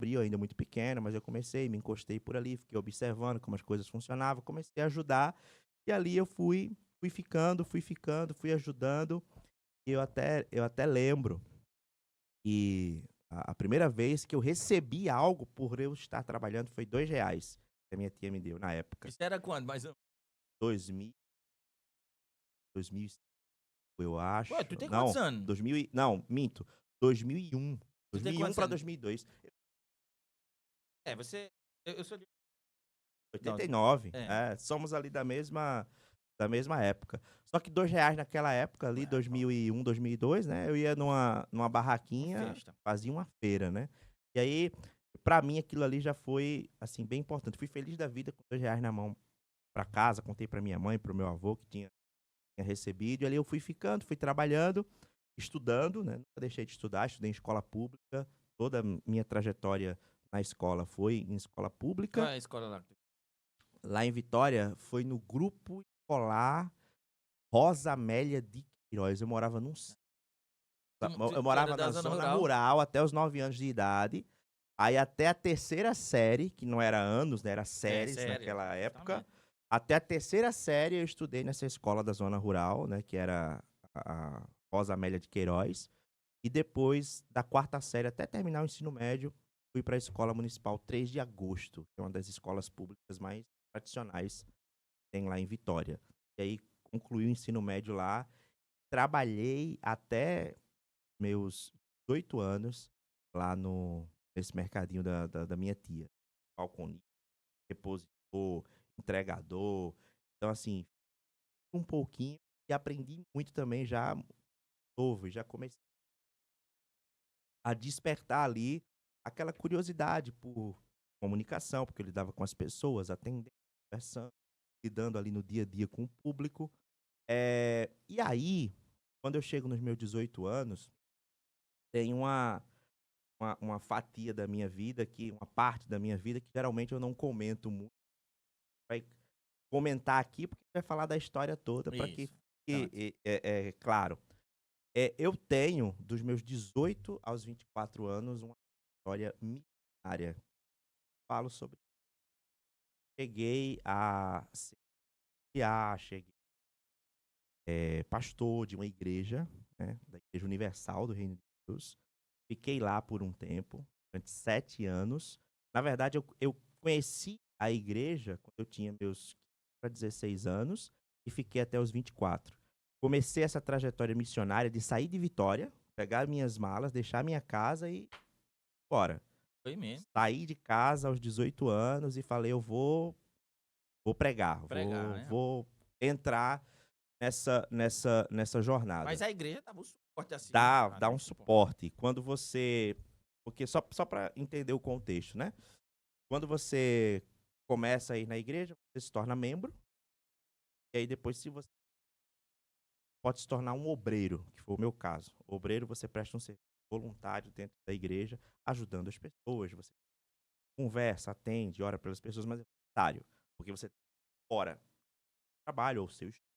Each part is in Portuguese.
eu ainda muito pequeno, mas eu comecei, me encostei por ali, fiquei observando como as coisas funcionavam, comecei a ajudar, e ali eu fui ficando, fui ajudando, e eu até lembro que a primeira vez que eu recebi algo por eu estar trabalhando foi R$ 2 que a minha tia me deu na época. Isso era quando? Mais ou 2000, 2005, eu Ué, acho. tu tem quantos Não, anos? 2000 não, minto, 2001. Tu tem 2001 quantos para anos? 2002. Você eu sou de 9. 89, É. somos ali da mesma época. Só que R$ 2 naquela época ali, Ué, bom, 2001, 2002, né, eu ia numa uma barraquinha, festa. fazia uma feira, né. E aí, pra mim aquilo ali já foi, assim, bem importante. Fui feliz da vida com R$ 2 na mão pra casa, contei pra minha mãe, para o meu avô que tinha recebido, e ali eu fui ficando, fui trabalhando, estudando, né, nunca deixei de estudar, estudei em escola pública, toda a minha trajetória na escola foi em escola Qual pública. é a escola lá? Lá em Vitória, foi no grupo escolar Rosa Amélia de Queiroz. Eu morava num s eu Tu era morava da na zona zona rural? rural até os 9 anos de idade. Aí até a terceira série, que não era anos, né, era É, séries sério, naquela época, justamente. até a terceira série eu estudei nessa escola da zona rural, né, que era a Rosa Amélia de Queiroz. E depois da quarta série até terminar o ensino médio, fui para a Escola Municipal 3 de Agosto, que é uma das escolas públicas mais tradicionais que tem lá em Vitória. E aí concluí o ensino médio lá, trabalhei até meus 18 anos lá nesse mercadinho da minha tia. Balconista, repositor, entregador. Então, assim, um pouquinho e aprendi muito também já novo, já comecei a despertar ali aquela curiosidade por comunicação, porque eu lidava com as pessoas, atendendo, conversando, lidando ali no dia a dia com o público. E aí, quando eu chego nos meus 18 anos, tem uma fatia da minha vida, uma parte da minha vida, que geralmente eu não comento muito. Vai comentar aqui, porque vai falar da história toda, para que Isso. Então, fique claro. Eu tenho, dos meus 18 aos 24 anos, uma história missionária. Falo sobre. Cheguei a ser cheguei pastor de uma igreja, né, da Igreja Universal do Reino de Deus. Fiquei lá por um tempo, durante 7 anos. Na verdade, eu conheci a igreja quando eu tinha meus 15 para 16 anos e fiquei até os 24. Comecei essa trajetória missionária de sair de Vitória, pegar minhas malas, deixar minha casa e ir embora. foi mesmo. Saí de casa aos 18 anos e falei: "Eu vou pregar, Pregar, vou né? vou entrar nessa jornada". Mas a igreja dava um suporte assim, Dá dava um um suporte. suporte. Quando você porque só pra entender o contexto, né. Quando você começa a ir na igreja, você se torna membro, e aí depois se você pode se tornar um obreiro, que foi o meu caso. Obreiro, você presta um serviço voluntário dentro da igreja, ajudando as pessoas, você conversa, atende, ora pelas pessoas, mas é voluntário, porque você ora trabalho ou seu estudo.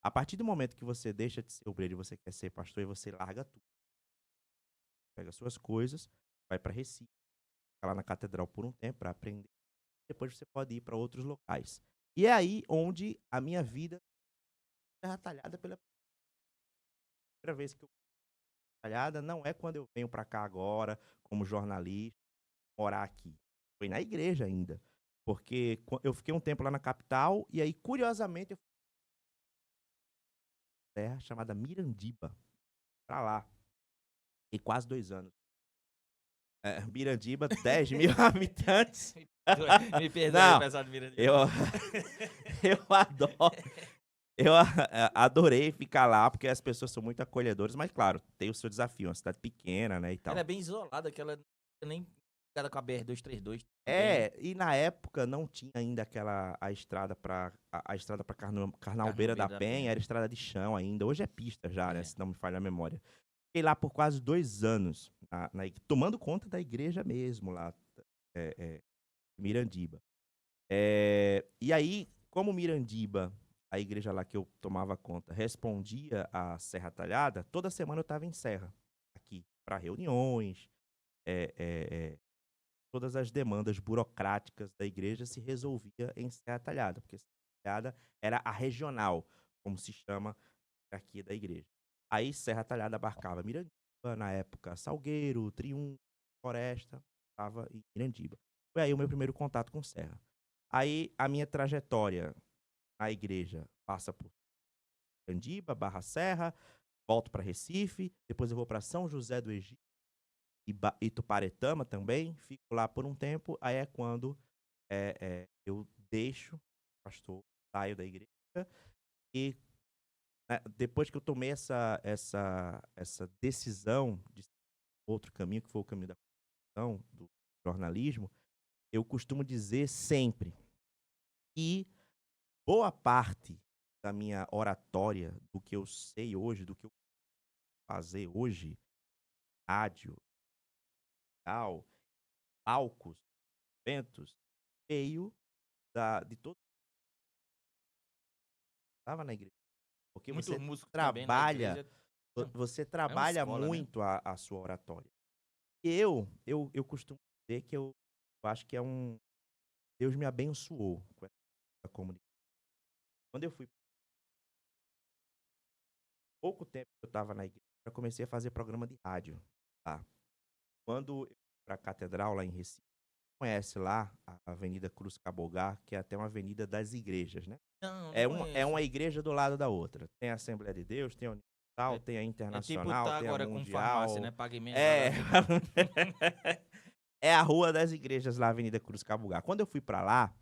A partir do momento que você deixa de ser obreiro e você quer ser pastor, e você larga tudo, pega suas coisas, vai para Recife, fica lá na catedral por um tempo para aprender, depois você pode ir para outros locais. E é aí onde a minha vida é atalhada pela primeira vez que eu atalhada não é quando eu venho para cá agora, como jornalista, morar aqui. Foi na igreja ainda. Porque eu fiquei um tempo lá na capital, e aí, curiosamente, eu fui pra uma terra chamada Mirandiba, pra lá. Fiquei quase 2 anos. Mirandiba, 10.000 habitantes. Me perdoa aí, Não, pessoal de Mirandiba. eu eu adoro adorei ficar lá, porque as pessoas são muito acolhedoras, mas claro, tem o seu desafio, é uma cidade pequena, né, e Ela tal. é bem isolada, que ela não é nem ligada com a BR-232 também, né? E na época não tinha ainda a estrada para a estrada para Carnalbeira da Carnalbeira da Penha, Penha. era estrada de chão ainda, hoje é pista já, né, É. se não me falha a memória. Fiquei lá por quase 2 anos, tomando conta da igreja mesmo lá, Mirandiba. E aí, como Mirandiba, a igreja lá que eu tomava conta, respondia à Serra Talhada, toda semana eu estava em Serra, aqui, para reuniões, todas as demandas burocráticas da igreja se resolvia em Serra Talhada, porque Serra Talhada era a regional, como se chama aqui da igreja. Aí Serra Talhada abarcava Mirandiba, na época Salgueiro, Triunfo, Floresta, estava em Mirandiba. Foi aí o meu primeiro contato com Serra. Aí a minha trajetória na igreja passa por Mirandiba, Barra Serra, volto para Recife, depois eu vou para São José do Egito e Ituparetama também, fico lá por um tempo, aí é quando eu deixo o pastor, saio da igreja e depois que eu tomei essa decisão de outro caminho, que foi o caminho da comunicação, do jornalismo, eu costumo dizer sempre que boa parte da minha oratória, do que eu sei hoje, do que eu fazer hoje, rádio, tal, palcos, eventos, veio de todo estava na igreja. Porque Muitos músicos também na igreja. você É uma trabalha escola, né? muito a sua oratória. E eu costumo dizer que eu acho que Deus me abençoou com essa comunicação. Quando eu fui pouco tempo que eu estava na igreja, eu comecei a fazer programa de rádio, tá. Quando eu fui pra catedral lá em Recife, conhece lá a Avenida Cruz Cabogá, que é até uma avenida das igrejas, né. Não, não É uma conheço. igreja do lado da outra. Tem a Assembleia de Deus, tem a Universal, É, tem a é tipo Internacional, tá tem a agora com farmácia, né? Mundial. Pague menos, É, paga mais. é a rua das igrejas lá, Avenida Cruz Cabogá. Quando eu fui pra lá,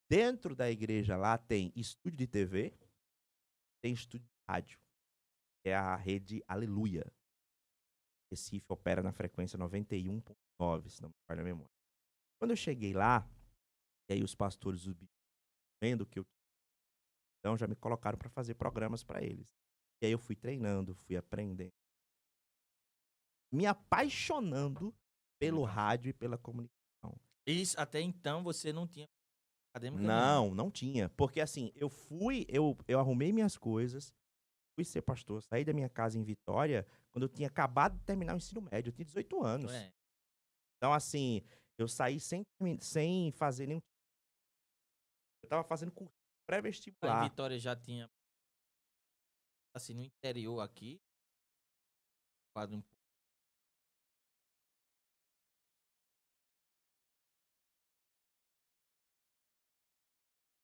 dentro da igreja lá tem estúdio de TV, tem estúdio de rádio, que é a rede Aleluia. Recife opera na frequência 91.9, se não me falha a memória. Quando eu cheguei lá, e aí os pastores do bispo, vendo que eu então já me colocaram para fazer programas para eles. E aí eu fui treinando, fui aprendendo, me apaixonando pelo rádio e pela comunicação. Isso, até então você não tinha acadêmica nenhuma. Não tinha, porque assim, eu arrumei minhas coisas, fui ser pastor, saí da minha casa em Vitória quando eu tinha acabado de terminar o ensino médio, eu tinha 18 anos. É. Então assim, eu saí sem fazer nenhum, eu estava fazendo curso Lá em pré-vestibular. Vitória já tinha, assim, no interior aqui, quase um pouco.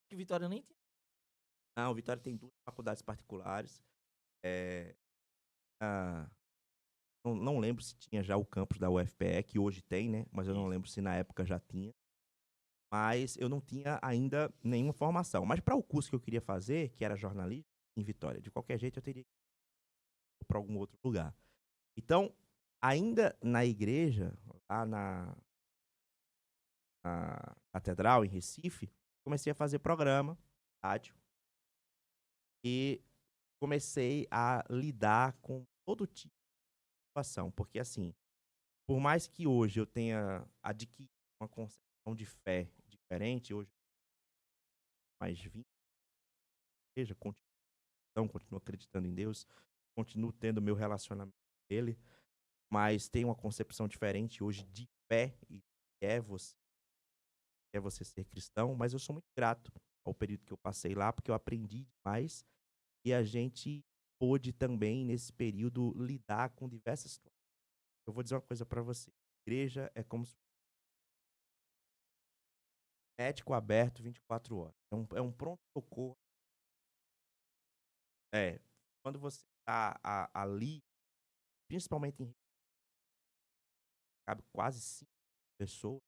Que Vitória nem tinha. Não, Vitória tem 2 faculdades particulares, eh, ah, não lembro se tinha já o campus da UFPE, que hoje tem, né, mas eu não Isso. lembro se na época já tinha. Mas eu não tinha ainda nenhuma formação. Mas para o curso que eu queria fazer, que era jornalismo, em Vitória, de qualquer jeito eu teria que ir para algum outro lugar. Então, ainda na igreja, lá na catedral, em Recife, comecei a fazer programa, rádio, e comecei a lidar com todo tipo de situação. Porque, assim, por mais que hoje eu tenha adquirido uma concepção de fé diferente, hoje mais 20, igreja, continuo acreditando em Deus, continuo tendo meu relacionamento com Ele, mas tenho uma concepção diferente hoje de fé e é você, é você ser cristão, mas eu sou muito grato ao período que eu passei lá, porque eu aprendi demais e a gente pôde também, nesse período, lidar com diversas situações. Eu vou dizer uma coisa para você, igreja é como se fosse um médico aberto 24 horas, é um pronto-socorro. É, quando você está ali, principalmente em cabe quase 5 pessoas,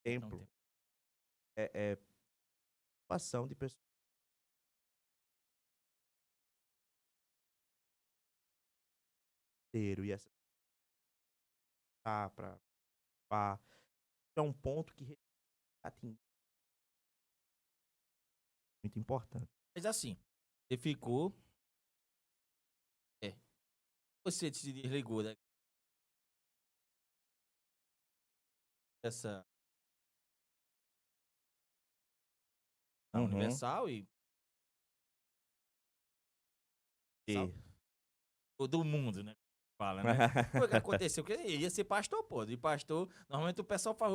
Então, templo, é situação de pessoas inteiro e essa tá para é um ponto que atingir muito importante. mas assim, você ficou. É, você se desligou dessa da Uhum. Universal e E do mundo, né? Fala, né? Foi o que aconteceu, que ele ia ser pastor, pô. De pastor, normalmente o pessoal faz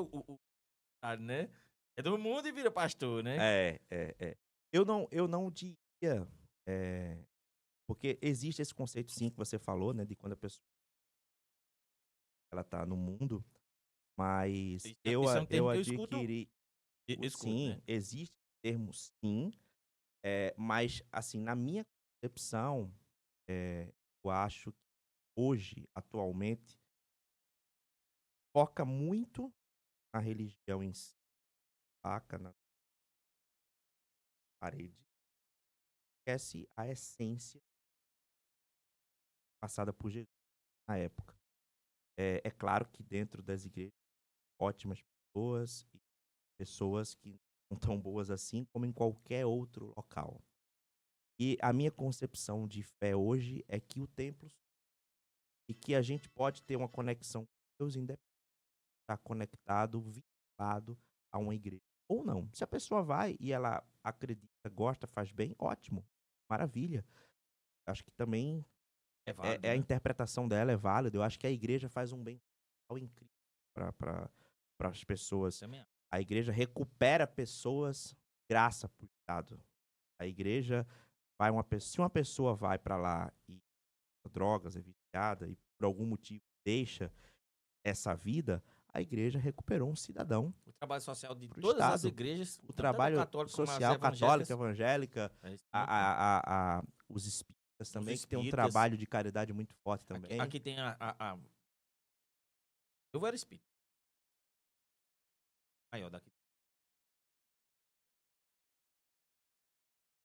né? É do mundo e vira pastor, né? É. Eu não diria, eh, porque existe esse conceito sim que você falou, né, de quando a pessoa ela tá no mundo, mas Isso é um eu termo que eu escuto, adquiri escuto, sim, né? existe termo sim, mas assim, na minha concepção, eu acho que hoje, atualmente, foca muito na religião em si, saca, na parede, esquece a essência passada por Jesus na época. É claro que dentro das igrejas, ótimas pessoas e pessoas que não tão boas assim, como em qualquer outro local. E a minha concepção de fé hoje é que o templo e que a gente pode ter uma conexão com Deus independente de estar conectado, vinculado a uma igreja ou não. Se a pessoa vai e ela acredita, gosta, faz bem, ótimo, maravilha. Acho que também É válido, a né? interpretação dela é válida. Eu acho que a igreja faz um bem incrível para as pessoas. Também. A igreja recupera pessoas graça por Estado. A igreja vai se uma pessoa vai para lá e drogas, é viciada e por algum motivo deixa essa vida, a igreja recuperou um cidadão O trabalho social de para o todas as Estado. igrejas, O tanto a trabalho católica como as social católica, evangélicas, evangélica, é isso, muito bom. os espíritas Os também, que tem um espíritas, trabalho de caridade muito forte também. aqui tem eu era espírita. Aí, ó, daqui